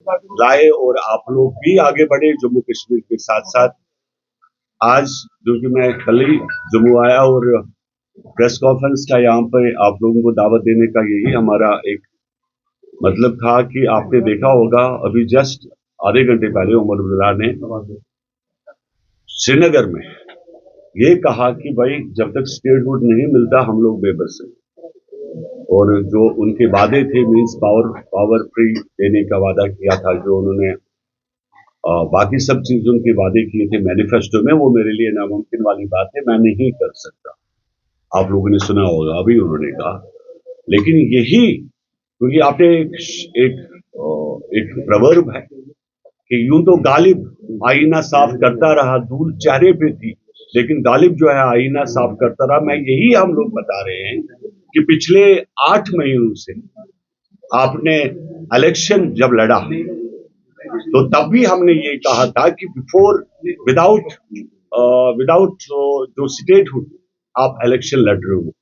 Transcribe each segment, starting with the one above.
लाए और आप लोग भी आगे बढ़े जम्मू कश्मीर के साथ साथ। आज जो कि मैं कल ही जम्मू आया और प्रेस कॉन्फ्रेंस था, यहाँ पे आप लोगों को दावत देने का यही हमारा एक मतलब था कि आपने देखा होगा अभी जस्ट आधे घंटे पहले उमर अब्दुल्ला ने श्रीनगर में ये कहा कि भाई जब तक स्टेटहुड नहीं मिलता हम लोग बेबस हैं। और जो उनके वादे थे मीन्स पावर फ्री देने का वादा किया था, जो उन्होंने बाकी सब चीज उनके वादे किए थे मैनिफेस्टो में, वो मेरे लिए नामुमकिन वाली बात है, मैं नहीं कर सकता। आप लोगों ने सुना होगा अभी उन्होंने कहा। लेकिन यही क्योंकि आपने एक प्रवर्ब है कि यूं तो गालिब आईना साफ करता रहा, धूल चेहरे पे थी, लेकिन गालिब जो है आईना साफ करता रहा। मैं यही हम लोग बता रहे हैं कि पिछले 8 महीनों से आपने इलेक्शन जब लड़ा तो तब भी हमने ये कहा था कि बिफोर विदाउट विदाउट जो स्टेटहुड आप इलेक्शन लड़ रहे हो।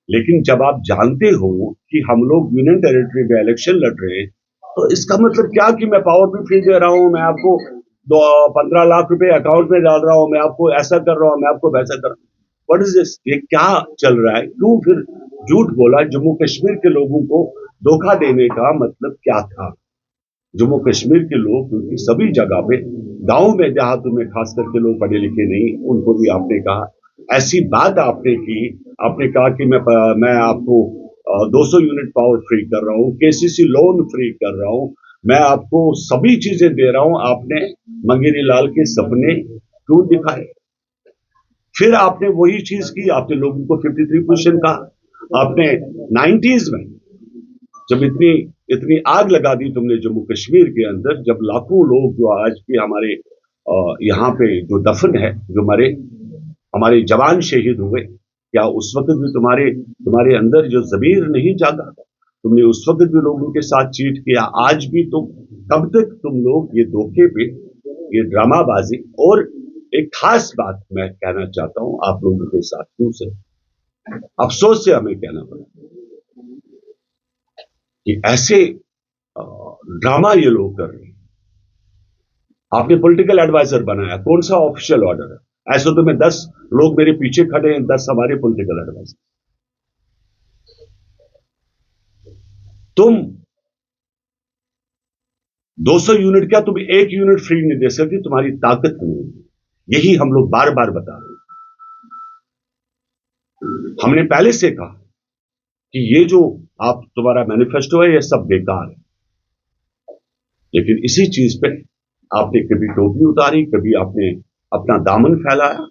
लेकिन जब आप जानते हो कि हम लोग यूनियन टेरिटरी में इलेक्शन लड़ रहे हैं तो इसका मतलब क्या कि मैं पावर भी फ्री दे रहा हूं, मैं आपको 15 लाख रुपए अकाउंट में डाल रहा हूं, मैं आपको ऐसा कर रहा हूं, मैं आपको वैसा कर रहा हूं। What is this? ये क्या चल रहा है? क्यों फिर झूठ बोला? जम्मू कश्मीर के लोगों को धोखा देने का मतलब क्या था? जम्मू कश्मीर के लोग क्योंकि सभी जगह पे गांव में देहातों में खास करके लोग पढ़े लिखे नहीं, उनको भी आपने कहा ऐसी बात आपने की। आपने कहा कि मैं आपको 200 यूनिट पावर फ्री कर रहा हूं, केसीसी लोन फ्री कर रहा हूं, मैं आपको सभी चीजें दे रहा हूं। आपने मंगेरी लाल के सपने क्यों दिखाए? फिर आपने वही चीज की, आपने लोगों को 53% कहा। आपने 90s में जब इतनी इतनी आग लगा दी तुमने जम्मू कश्मीर के अंदर, जब लाखों लोग जो आज भी हमारे यहाँ पे जो दफन है, जो मरे, हमारे जवान शहीद हुए, क्या उस वक्त भी तुम्हारे अंदर जो जमीर नहीं जागा? तुमने उस वक्त भी लोगों के साथ चीट किया। आज भी तुम, कब तक तुम लोग ये धोखे पे, ये ड्रामाबाजी? और एक खास बात मैं कहना चाहता हूं आप लोगों के साथियों से, अफसोस से हमें कहना पड़ा कि ऐसे ड्रामा ये लोग कर रहे हैं। आपने पॉलिटिकल एडवाइजर बनाया, कौन सा ऑफिशियल ऑर्डर है? ऐसे तो मैं 10 लोग मेरे पीछे खड़े हैं, 10 हमारे पॉलिटिकल एडवाइजर। तुम 200 यूनिट क्या, तुम 1 यूनिट फ्री नहीं दे सकती, तुम्हारी ताकत नहीं है। यही हम लोग बार बार बता रहे हैं। हमने पहले से कहा कि ये जो आप तुम्हारा मैनिफेस्टो है ये सब बेकार है, लेकिन इसी चीज पे आपने कभी टोपी उतारी, कभी आपने अपना दामन फैलाया,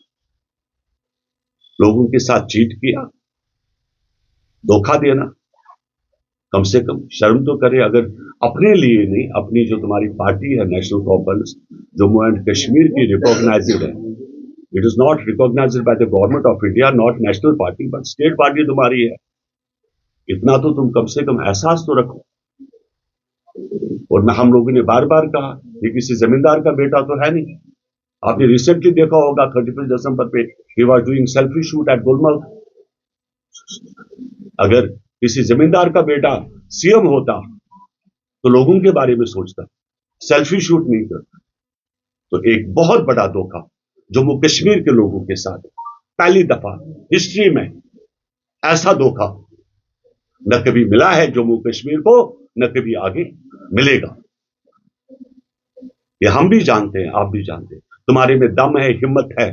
लोगों के साथ चीट किया, धोखा देना। कम से कम शर्म तो करे। अगर अपने लिए नहीं, अपनी जो तुम्हारी पार्टी है नेशनल कॉन्फ्रेंस जम्मू एंड कश्मीर की रिकॉग्नाइज्ड है, it is not recognised by the government of India, not national party but state party तुम्हारी है। इतना तो तुम कम से कम एहसास तो रखो। और हम लोगों ने बार बार कहा ये किसी जमींदार का बेटा तो है नहीं। आपने रिसेंटली देखा होगा 31 दिसंबर पे he was doing selfie shoot at Gulmarg. अगर किसी जमींदार का बेटा सीएम होता तो लोगों के बारे में सोचता, सेल्फी शूट नहीं करता। तो एक बहुत बड़ा धोखा जम्मू कश्मीर के लोगों के साथ पहली दफा हिस्ट्री में ऐसा धोखा न कभी मिला है जम्मू कश्मीर को, न कभी आगे मिलेगा। ये हम भी जानते हैं, आप भी जानते हैं। तुम्हारे में दम है, हिम्मत है,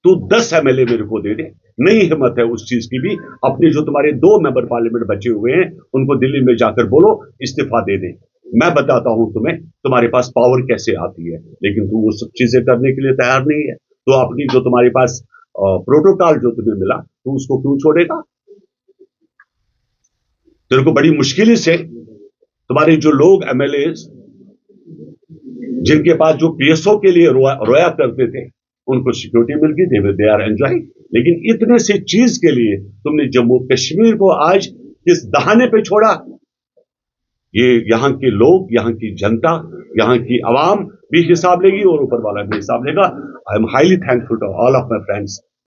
तो 10 एमएलए मेरे को दे दे। नहीं हिम्मत है उस चीज की भी, अपने जो तुम्हारे 2 मेंबर पार्लियामेंट बचे हुए हैं उनको दिल्ली में जाकर बोलो इस्तीफा दे दे। मैं बताता हूं तुम्हें तुम्हारे पास पावर कैसे आती है, लेकिन तू वो सब चीजें करने के लिए तैयार नहीं है। तो अपनी जो तुम्हारे पास प्रोटोकॉल जो तुम्हें मिला, तू उसको क्यों छोड़ेगा? तेरे को बड़ी मुश्किल से तुम्हारे जो लोग एमएलए जिनके पास जो पीएसओ के लिए रोया करते थे, उनको सिक्योरिटी मिल गई, दे आर एंजॉयिंग। लेकिन इतने से चीज के लिए तुमने जम्मू कश्मीर को आज किस दहाने पे छोड़ा? ये यहां के लोग, यहां की जनता, यहां की आवाम भी हिसाब लेगी और ऊपर वाला भी हिसाब लेगा। I am highly thankful to all of my friends